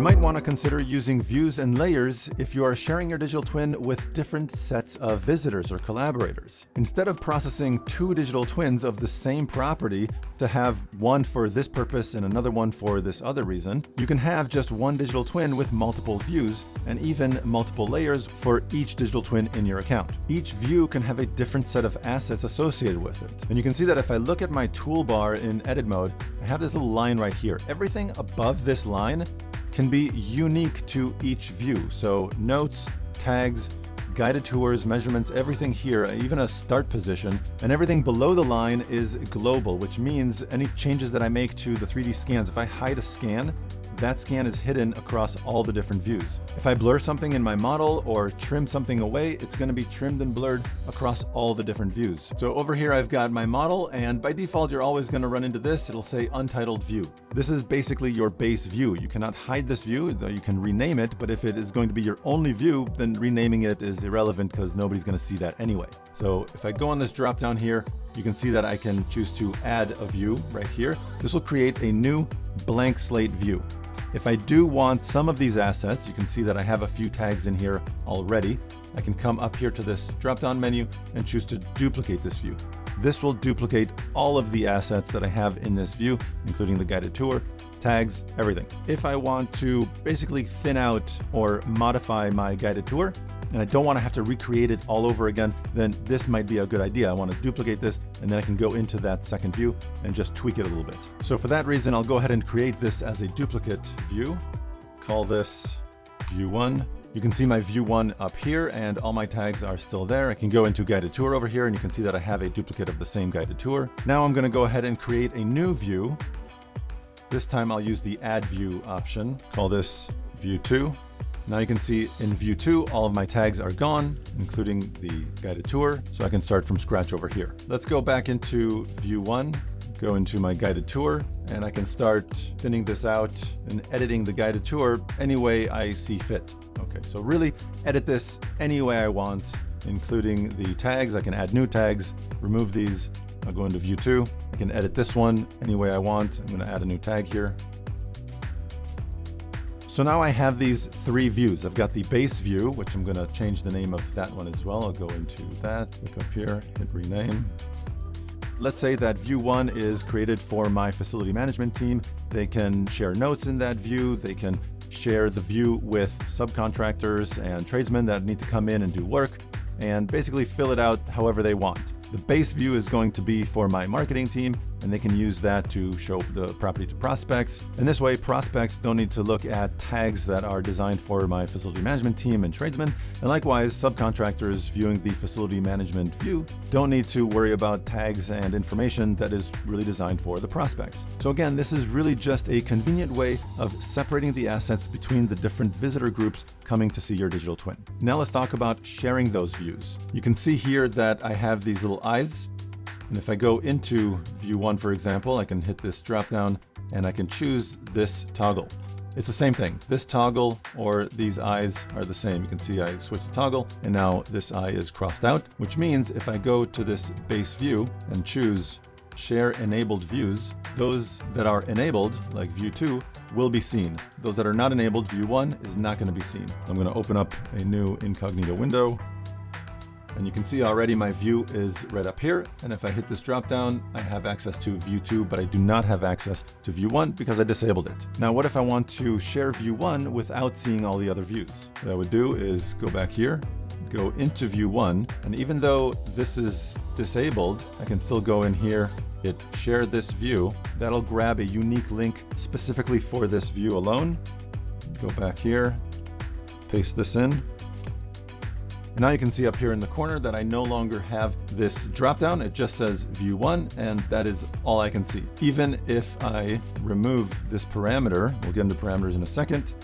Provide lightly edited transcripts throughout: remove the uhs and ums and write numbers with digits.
might want to consider using views and layers if you are sharing your digital twin with different sets of visitors or collaborators. Instead of processing two digital twins of the same property to have one for this purpose and another one for this other reason, you can have just one digital twin with multiple views and even multiple layers for each digital twin in your account. Each view can have a different set of assets associated with it. And you can see that if I look at my toolbar in edit mode, I have this little line right here. Everything above this line can be unique to each view. So notes, tags, guided tours, measurements, everything here, even a start position, and everything below the line is global, which means any changes that I make to the 3D scans, if I hide a scan, that scan is hidden across all the different views. If I blur something in my model or trim something away, it's going to be trimmed and blurred across all the different views. So over here I've got my model, and by default you're always going to run into this. It'll say untitled view. This is basically your base view. You cannot hide this view, though you can rename it, but if it is going to be your only view, then renaming it is irrelevant because nobody's going to see that anyway. So if I go on this drop down here, you can see that I can choose to add a view right here. This will create a new blank slate view. If I do want some of these assets, you can see that I have a few tags in here already. I can come up here to this drop-down menu and choose to duplicate this view. This will duplicate all of the assets that I have in this view, including the guided tour, tags, everything. If I want to basically thin out or modify my guided tour, and I don't want to have to recreate it all over again, then this might be a good idea. I want to duplicate this, and then I can go into that second view and just tweak it a little bit. So for that reason, I'll go ahead and create this as a duplicate view. Call this view 1. You can see my view 1 up here, and all my tags are still there. I can go into guided tour over here, and you can see that I have a duplicate of the same guided tour. Now I'm going to go ahead and create a new view. This time I'll use the add view option. Call this view 2. Now you can see in view 2, all of my tags are gone, including the guided tour, so I can start from scratch over here. Let's go back into view 1, go into my guided tour, and I can start thinning this out and editing the guided tour any way I see fit. Okay, so really edit this any way I want, including the tags. I can add new tags, remove these. I'll go into view 2. I can edit this one any way I want. I'm going to add a new tag here. So now I have these three views. I've got the base view, which I'm going to change the name of that one as well. I'll go into that, click up here, hit rename. Let's say that view 1 is created for my facility management team. They can share notes in that view. They can share the view with subcontractors and tradesmen that need to come in and do work, and basically fill it out however they want. The base view is going to be for my marketing team, and they can use that to show the property to prospects. And this way, prospects don't need to look at tags that are designed for my facility management team and tradesmen. And likewise, subcontractors viewing the facility management view don't need to worry about tags and information that is really designed for the prospects. So again, this is really just a convenient way of separating the assets between the different visitor groups coming to see your digital twin. Now let's talk about sharing those views. You can see here that I have these little eyes. And if I go into view 1, for example, I can hit this drop down and I can choose this toggle. It's the same thing. This toggle or these eyes are the same. You can see I switch the toggle and now this eye is crossed out, which means if I go to this base view and choose share enabled views, those that are enabled, like view 2, will be seen. Those that are not enabled, view 1 is not going to be seen. I'm going to open up a new incognito window. And you can see already my view is right up here. And if I hit this drop down, I have access to view 2, but I do not have access to view 1 because I disabled it. Now, what if I want to share view 1 without seeing all the other views? What I would do is go back here, go into view 1. And even though this is disabled, I can still go in here, hit share this view. That'll grab a unique link specifically for this view alone. Go back here, paste this in. And now you can see up here in the corner that I no longer have this dropdown. It just says view 1, and that is all I can see. Even if I remove this parameter, we'll get into parameters in a second,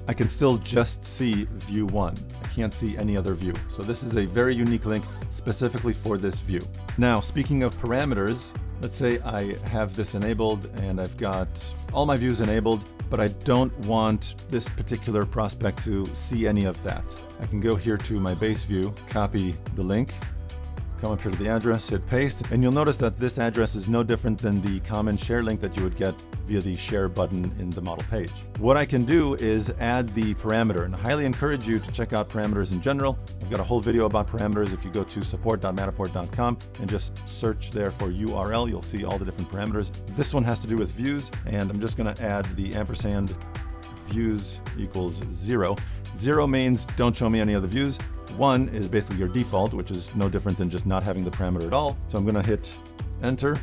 I can still just see view 1. I can't see any other view. So this is a very unique link specifically for this view. Now, speaking of parameters, let's say I have this enabled and I've got all my views enabled, but I don't want this particular prospect to see any of that. I can go here to my base view, copy the link, come up here to the address, hit paste, and you'll notice that this address is no different than the common share link that you would get via the share button in the model page. What I can do is add the parameter, and I highly encourage you to check out parameters in general. I've got a whole video about parameters. If you go to support.matterport.com and just search there for URL, you'll see all the different parameters. This one has to do with views, and I'm just going to add the ampersand views equals 0. 0 means don't show me any of the views. 1 is basically your default, which is no different than just not having the parameter at all. So I'm going to hit enter.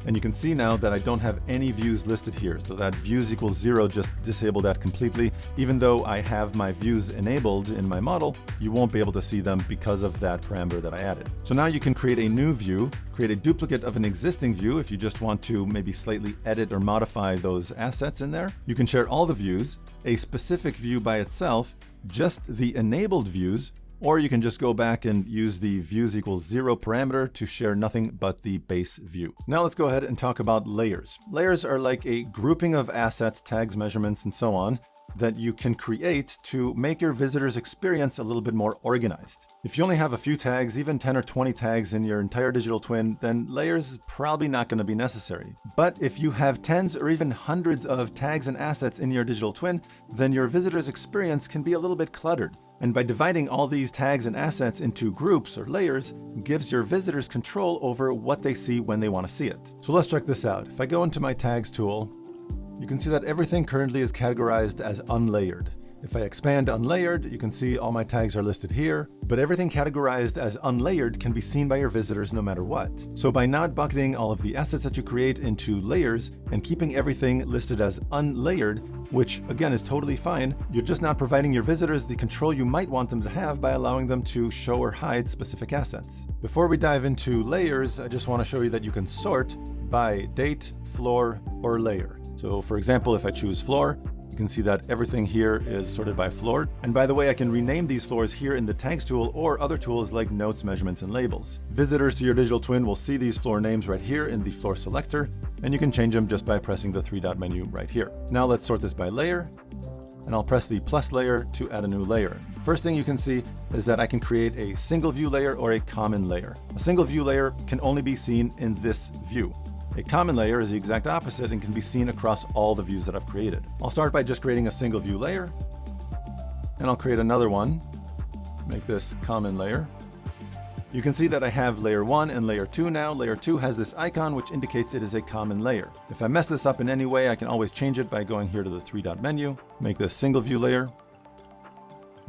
And you can see now that I don't have any views listed here. So that views equals 0 just disabled that completely. Even though I have my views enabled in my model, you won't be able to see them because of that parameter that I added. So now you can create a new view, create a duplicate of an existing view if you just want to maybe slightly edit or modify those assets in there. You can share all the views, a specific view by itself, just the enabled views, or you can just go back and use the views equals 0 parameter to share nothing but the base view. Now let's go ahead and talk about layers. Layers are like a grouping of assets, tags, measurements, and so on that you can create to make your visitor's experience a little bit more organized. If you only have a few tags, even 10 or 20 tags in your entire digital twin, then layers is probably not going to be necessary. But if you have tens or even hundreds of tags and assets in your digital twin, then your visitor's experience can be a little bit cluttered. And by dividing all these tags and assets into groups or layers, gives your visitors control over what they see when they want to see it. So let's check this out. If I go into my tags tool, you can see that everything currently is categorized as unlayered. If I expand unlayered, you can see all my tags are listed here, but everything categorized as unlayered can be seen by your visitors no matter what. So by not bucketing all of the assets that you create into layers and keeping everything listed as unlayered, which again is totally fine, you're just not providing your visitors the control you might want them to have by allowing them to show or hide specific assets. Before we dive into layers, I just want to show you that you can sort by date, floor, or layer. So for example, if I choose floor, you can see that everything here is sorted by floor. And by the way, I can rename these floors here in the tags tool or other tools like notes, measurements, and labels. Visitors to your digital twin will see these floor names right here in the floor selector, and you can change them just by pressing the 3-dot menu right here. Now let's sort this by layer, and I'll press the plus layer to add a new layer. First thing you can see is that I can create a single view layer or a common layer. A single view layer can only be seen in this view. A common layer is the exact opposite and can be seen across all the views that I've created. I'll start by just creating a single view layer, and I'll create another one, make this common layer. You can see that I have layer 1 and layer 2 now. Layer 2 has this icon which indicates it is a common layer. If I mess this up in any way, I can always change it by going here to the 3-dot menu, make this single view layer,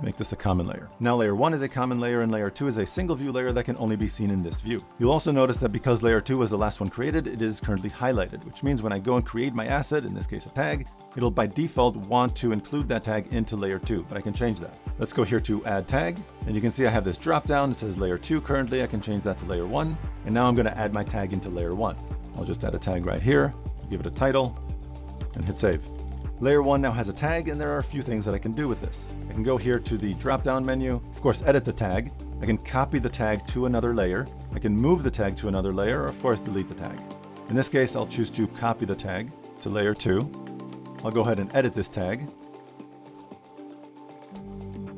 make this a common layer. Now layer 1 is a common layer and layer 2 is a single view layer that can only be seen in this view. You'll also notice that because layer 2 was the last one created, it is currently highlighted, which means when I go and create my asset, in this case a tag, it'll by default want to include that tag into layer 2, but I can change that. Let's go here to add tag, and you can see I have this drop down that says layer 2 currently. I can change that to layer 1, and now I'm going to add my tag into layer 1. I'll just add a tag right here, give it a title, and hit save. Layer 1 now has a tag, and there are a few things that I can do with this. I can go here to the drop-down menu, of course edit the tag. I can copy the tag to another layer. I can move the tag to another layer, or of course delete the tag. In this case, I'll choose to copy the tag to layer 2. I'll go ahead and edit this tag.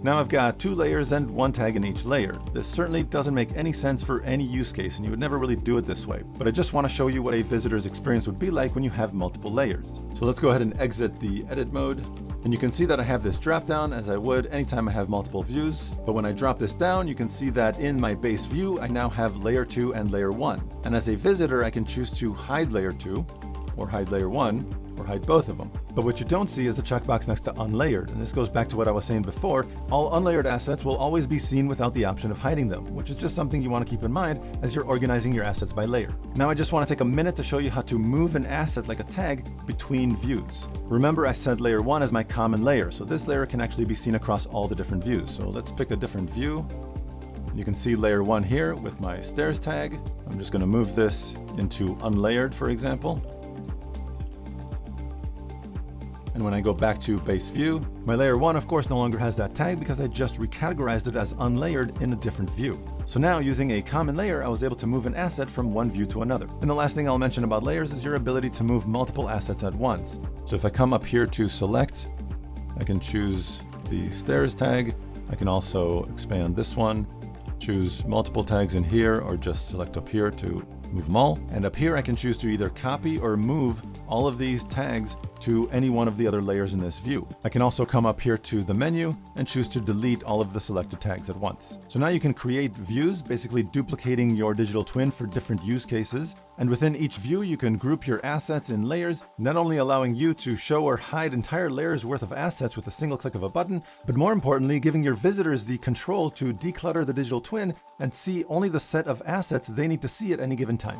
Now I've got 2 layers and 1 tag in each layer. This certainly doesn't make any sense for any use case, and you would never really do it this way. But I just want to show you what a visitor's experience would be like when you have multiple layers. So let's go ahead and exit the edit mode. And you can see that I have this drop down as I would anytime I have multiple views. But when I drop this down, you can see that in my base view, I now have layer 2 and layer 1. And as a visitor, I can choose to hide layer 2 or hide layer 1, or hide both of them. But what you don't see is the checkbox next to unlayered, and this goes back to what I was saying before. All unlayered assets will always be seen without the option of hiding them, which is just something you want to keep in mind as you're organizing your assets by layer. Now I just want to take a minute to show you how to move an asset like a tag between views. Remember I said layer 1 as my common layer, so this layer can actually be seen across all the different views. So let's pick a different view. You can see layer 1 here with my stairs tag. I'm just going to move this into unlayered, for example. And when I go back to base view, my layer 1 of course no longer has that tag because I just recategorized it as unlayered in a different view. So now using a common layer, I was able to move an asset from one view to another. And the last thing I'll mention about layers is your ability to move multiple assets at once. So if I come up here to select, I can choose the stairs tag. I can also expand this one, choose multiple tags in here, or just select up here to move them all. And up here I can choose to either copy or move all of these tags to any one of the other layers in this view. I can also come up here to the menu and choose to delete all of the selected tags at once. So now you can create views, basically duplicating your digital twin for different use cases. And within each view, you can group your assets in layers, not only allowing you to show or hide entire layers worth of assets with a single click of a button, but more importantly, giving your visitors the control to declutter the digital twin and see only the set of assets they need to see at any given time.